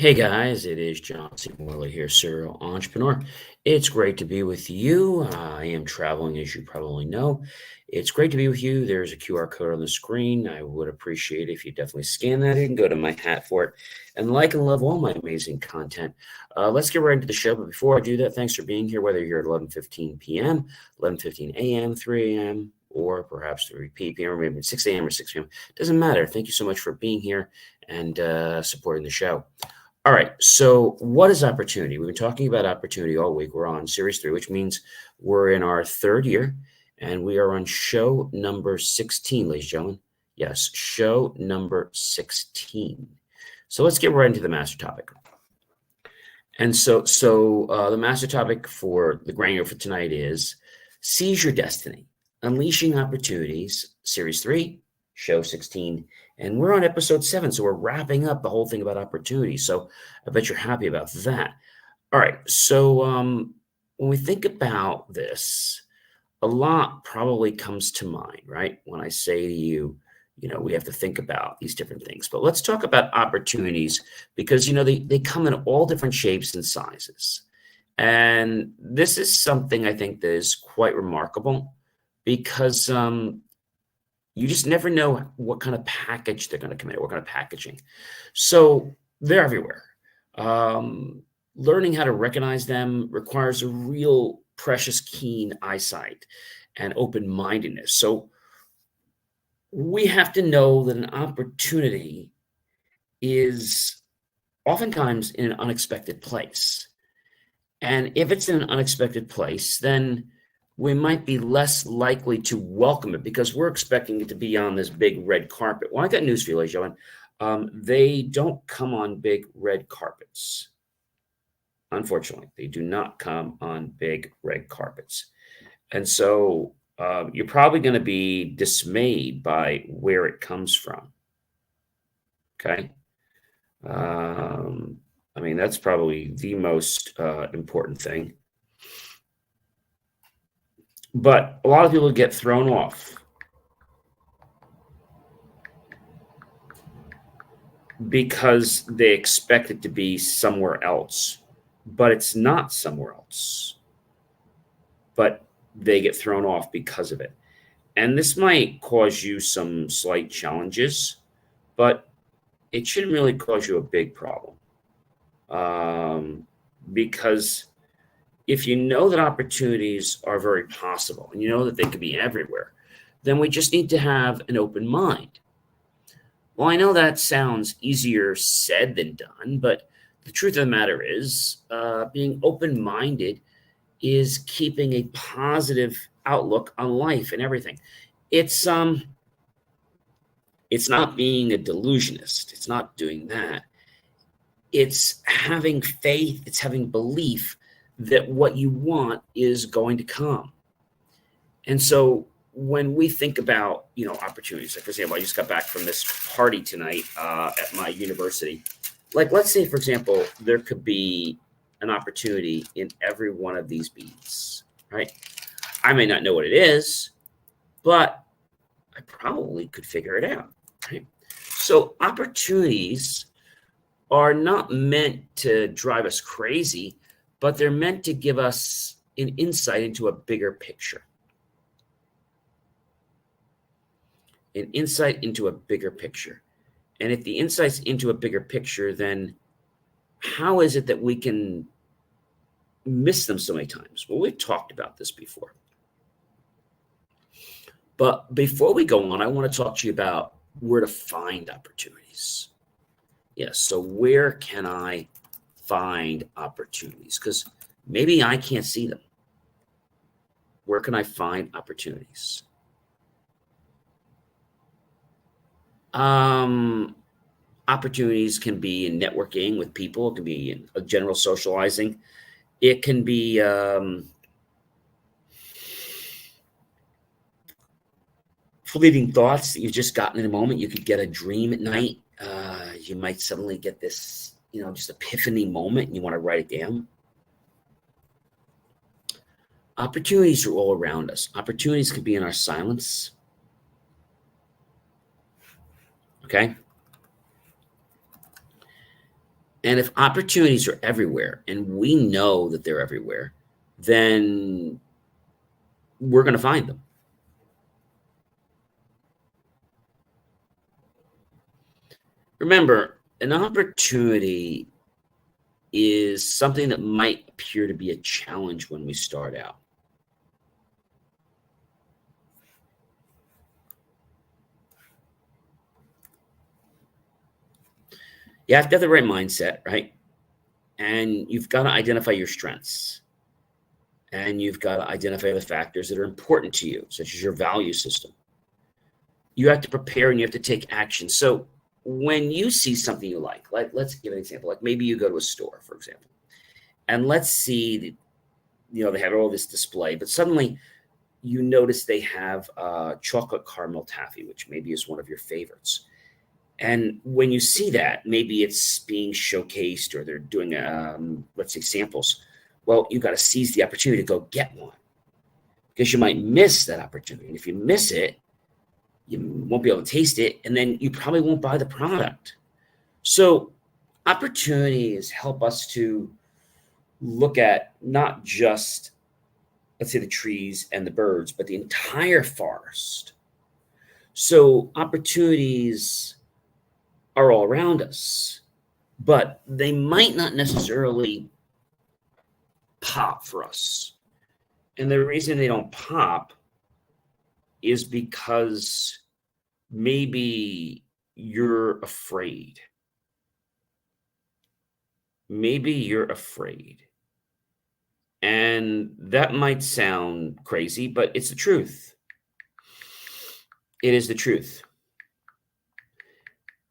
Hey guys, it is John C. Morley here, serial entrepreneur. It's great to be with you. I am traveling, as you probably know. It's great to be with you. There's a QR code on the screen. I would appreciate if you definitely scan that in, go to my hat for it, and like and love all my amazing content. Let's get right into the show. But before I do that, thanks for being here, whether you're at 11:15 p.m., 11:15 a.m., 3 a.m., or perhaps 3 p.m., or maybe 6 a.m. or 6 p.m. Doesn't matter. Thank you so much for being here and supporting the show. All right. So, what is opportunity? We've been talking about opportunity all week. We're on series 3, which means we're in our third year, and we are on show number 16, ladies and gentlemen. Yes, show number 16. So, let's get right into the master topic. And the master topic for the granular for tonight is Seize Your Destiny, Unleashing Opportunities, Series 3, Show 16. And we're on episode 7, so we're wrapping up the whole thing about opportunities. So I bet you're happy about that. All right, so when we think about this, a lot probably comes to mind, right? When I say to you, we have to think about these different things. But let's talk about opportunities because, they come in all different shapes and sizes. And this is something I think that is quite remarkable because you just never know what kind of package they're going to come in, what kind of packaging. So they're everywhere. Learning how to recognize them requires a real precious, keen eyesight and open-mindedness. So we have to know that an opportunity is oftentimes in an unexpected place. And if it's in an unexpected place, then we might be less likely to welcome it because we're expecting it to be on this big red carpet. Well, I got news for you, ladies and gentlemen. They don't come on big red carpets. Unfortunately, they do not come on big red carpets. And so you're probably going to be dismayed by where it comes from. Okay. That's probably the most important thing. But a lot of people get thrown off because they expect it to be somewhere else, but it's not somewhere else. But they get thrown off because of it. And this might cause you some slight challenges, but it shouldn't really cause you a big problem. Because if you know that opportunities are very possible and you know that they could be everywhere, then we just need to have an open mind. Well, I know that sounds easier said than done, but the truth of the matter is being open-minded is keeping a positive outlook on life and everything. It's not being a delusionist. It's not doing that. It's having faith. It's having belief that what you want is going to come. And so when we think about, opportunities, like for example, I just got back from this party tonight at my university. Like, let's say, for example, there could be an opportunity in every one of these beads, right? I may not know what it is, but I probably could figure it out, right? So opportunities are not meant to drive us crazy, but they're meant to give us an insight into a bigger picture. An insight into a bigger picture. And if the insight's into a bigger picture, then how is it that we can miss them so many times? Well, we've talked about this before. But before we go on, I want to talk to you about where to find opportunities. Yes, so where can I find opportunities? Because maybe I can't see them. Where can I find opportunities? Opportunities can be in networking with people. It can be in general socializing. It can be fleeting thoughts that you've just gotten in a moment. You could get a dream at night. You might suddenly get this, just epiphany moment and you want to write it down. Opportunities are all around us. Opportunities could be in our silence. Okay. And if opportunities are everywhere and we know that they're everywhere, then we're going to find them. Remember, an opportunity is something that might appear to be a challenge when we start out. You have to have the right mindset, right? And you've got to identify your strengths. And you've got to identify the factors that are important to you, such as your value system. You have to prepare and you have to take action. So when you see something you like let's give an example. Like maybe you go to a store, for example, and let's see, they have all this display, but suddenly you notice they have chocolate caramel taffy, which maybe is one of your favorites. And when you see that, maybe it's being showcased or they're doing, let's say, samples. Well, you got to seize the opportunity to go get one because you might miss that opportunity. And if you miss it, you won't be able to taste it, and then you probably won't buy the product. So opportunities help us to look at not just, let's say, the trees and the birds, but the entire forest. So opportunities are all around us, but they might not necessarily pop for us. And the reason they don't pop is because maybe you're afraid. Maybe you're afraid. And that might sound crazy, but it's the truth. It is the truth.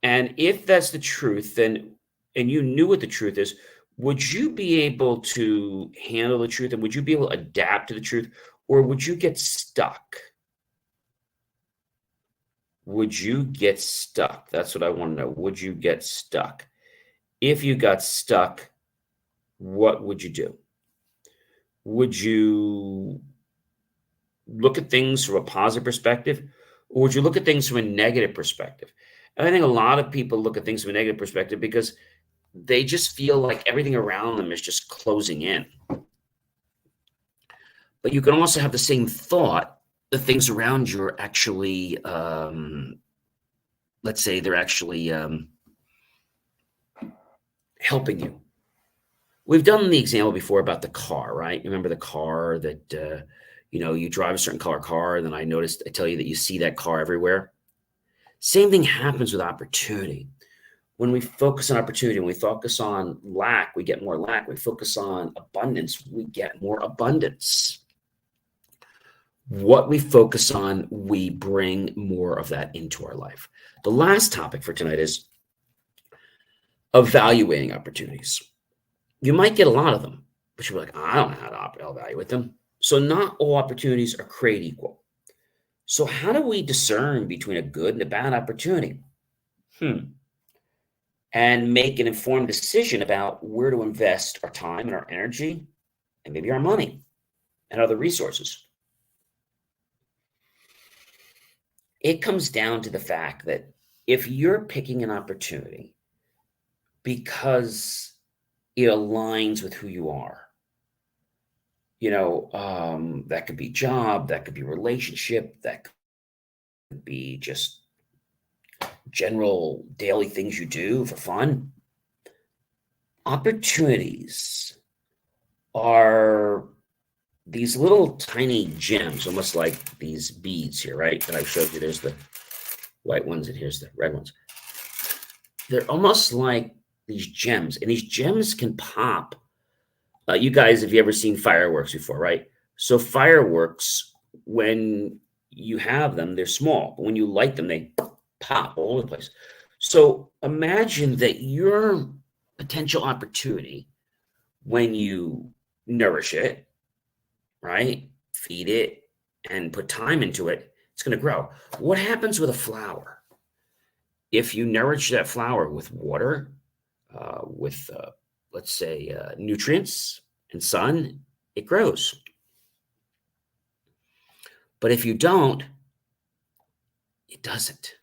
And if that's the truth, then, and you knew what the truth is, would you be able to handle the truth and would you be able to adapt to the truth, or would you get stuck? Would you get stuck? That's what I want to know. Would you get stuck? If you got stuck, what would you do? Would you look at things from a positive perspective, or would you look at things from a negative perspective? And I think a lot of people look at things from a negative perspective because they just feel like everything around them is just closing in. But you can also have the same thought that things around you are actually, let's say they're actually helping you. We've done the example before about the car, right? Remember the car that, you drive a certain color car, and then I tell you that you see that car everywhere. Same thing happens with opportunity. When we focus on opportunity, when we focus on lack, we get more lack. We focus on abundance, we get more abundance. What we focus on, we bring more of that into our life. The last topic for tonight is evaluating opportunities. You might get a lot of them, but you're like, I don't know how to evaluate them. So not all opportunities are created equal. So how do we discern between a good and a bad opportunity? And make an informed decision about where to invest our time and our energy and maybe our money and other resources. It comes down to the fact that if you're picking an opportunity because it aligns with who you are, that could be job, that could be relationship, that could be just general daily things you do for fun. Opportunities are these little tiny gems, almost like these beads here, right? That I showed you. There's the white ones and here's the red ones. They're almost like these gems, and these gems can pop. You guys, have you ever seen fireworks before, right? So fireworks, when you have them, they're small, but when you light them, they pop all over the place. So imagine that your potential opportunity, when you nourish it, right, feed it, and put time into it, it's going to grow. What happens with a flower? If you nourish that flower with water, with, let's say, nutrients and sun, it grows. But if you don't, it doesn't.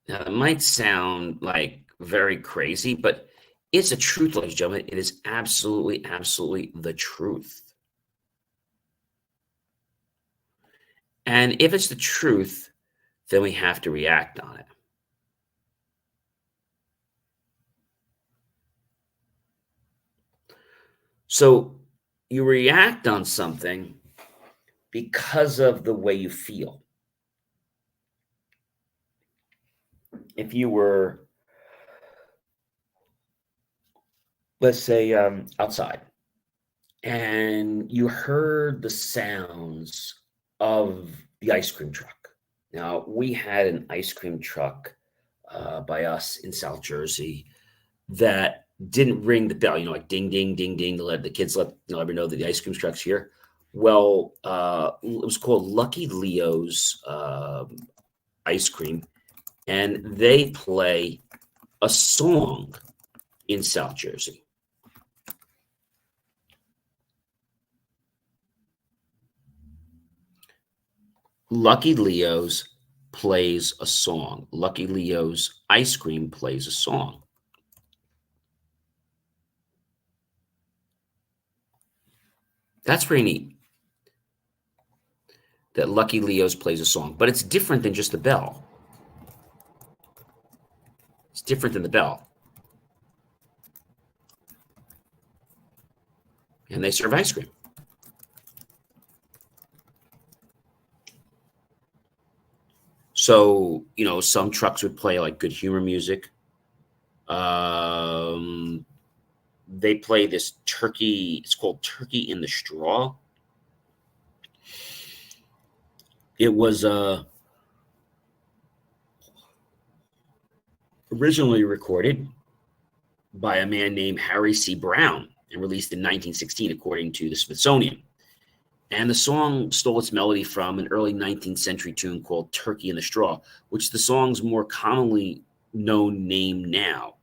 Now, it might sound like very crazy, but it's a truth, ladies and gentlemen. It is absolutely, absolutely the truth. And if it's the truth, then we have to react on it. So you react on something because of the way you feel. If you were, let's say, outside and you heard the sounds of the ice cream truck. Now, we had an ice cream truck by us in South Jersey that didn't ring the bell, like ding, ding, ding, ding, to let the kids everybody know that the ice cream truck's here. Well, it was called Lucky Leo's ice cream, and they play a song in South Jersey. Lucky Leo's plays a song. Lucky Leo's ice cream plays a song. That's pretty neat that Lucky Leo's plays a song, but it's different than just the bell. It's different than the bell. And they serve ice cream. So, some trucks would play like good humor music. They play this turkey. It's called Turkey in the Straw. It was originally recorded by a man named Harry C. Brown and released in 1916, according to the Smithsonian. And the song stole its melody from an early 19th century tune called Turkey in the Straw, which is the song's more commonly known name now.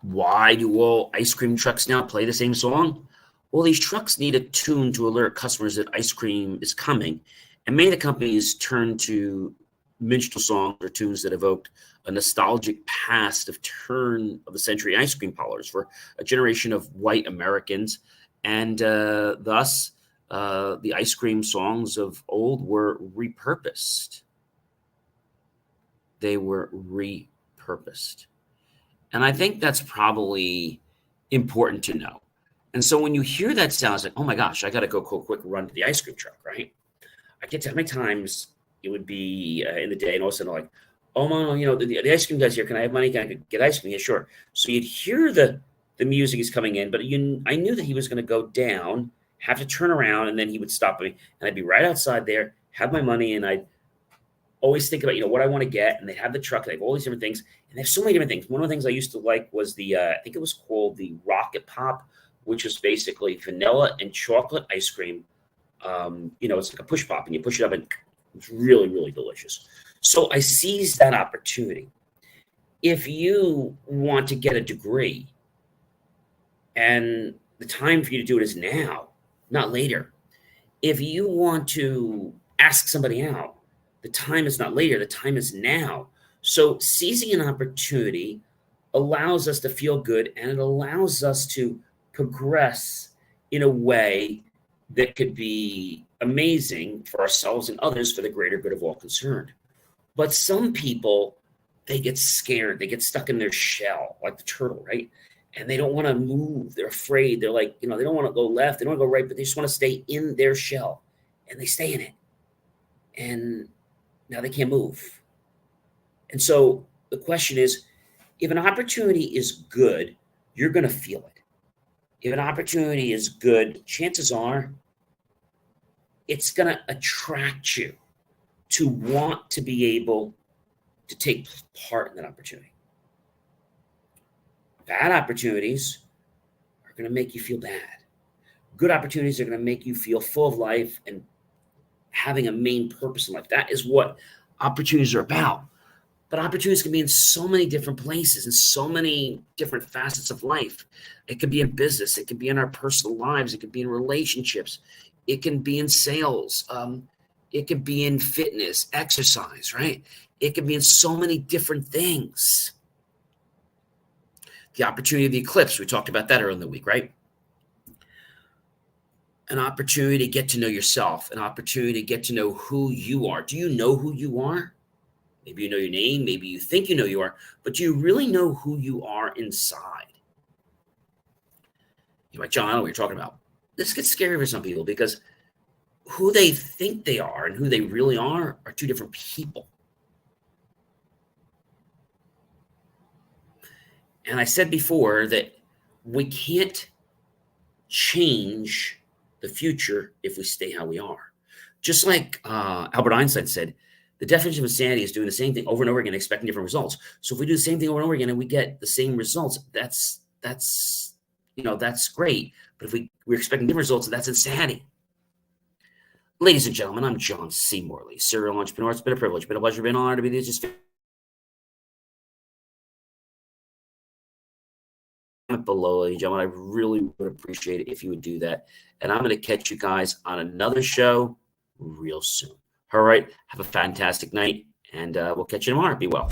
Why do all ice cream trucks now play the same song? Well, these trucks need a tune to alert customers that ice cream is coming, and many of the companies turn to minstrel songs or tunes that evoked a nostalgic past of turn of the century ice cream parlors for a generation of white Americans, and thus the ice cream songs of old were repurposed. They were repurposed. And I think that's probably important to know. And so when you hear that sound, it's like, oh my gosh, I got to go quick run to the ice cream truck, right? I can't tell how many times it would be in the day, and all of a sudden, like, oh, no, the ice cream guy's here. Can I have money? Can I get ice cream? Yeah, sure. So you'd hear the music is coming in, but I knew that he was going to go down, have to turn around, and then he would stop me, and I'd be right outside there, have my money, and I'd always think about, what I want to get, and they'd have the truck, they have all these different things, and they have so many different things. One of the things I used to like was the, I think it was called the Rocket Pop, which was basically vanilla and chocolate ice cream. It's like a push pop, and you push it up, and it's really, really delicious. So I seized that opportunity. If you want to get a degree, and the time for you to do it is now, not later. If you want to ask somebody out, the time is not later, the time is now. So seizing an opportunity allows us to feel good, and it allows us to progress in a way that could be amazing for ourselves and others for the greater good of all concerned. But some people, they get scared. They get stuck in their shell, like the turtle, right? And they don't want to move. They're afraid. They're like, they don't want to go left. They don't want to go right, but they just want to stay in their shell. And they stay in it. And now they can't move. And so the question is, if an opportunity is good, you're going to feel it. If an opportunity is good, chances are it's going to attract you to want to be able to take part in that opportunity. Bad opportunities are going to make you feel bad. Good opportunities are going to make you feel full of life and having a main purpose in life. That is what opportunities are about. But opportunities can be in so many different places and so many different facets of life. It could be in business. It could be in our personal lives. It could be in relationships. It can be in sales. It could be in fitness, exercise, right? It could be in so many different things. The opportunity of the eclipse, we talked about that earlier in the week, right? An opportunity to get to know yourself, an opportunity to get to know who you are. Do you know who you are? Maybe you know your name, maybe you think you know you are, but do you really know who you are inside? You're like, John, I don't know what you're talking about. This gets scary for some people because who they think they are and who they really are two different people. And I said before that we can't change the future if we stay how we are. Just like Albert Einstein said, the definition of insanity is doing the same thing over and over again, expecting different results. So if we do the same thing over and over again and we get the same results, that's great. But if we're expecting different results, that's insanity. Ladies and gentlemen, I'm John C. Morley, serial entrepreneur. It's been a privilege, been a pleasure, been an honor to be just below, ladies and gentlemen. I really would appreciate it if you would do that. And I'm going to catch you guys on another show real soon. All right. Have a fantastic night, and we'll catch you tomorrow. Be well.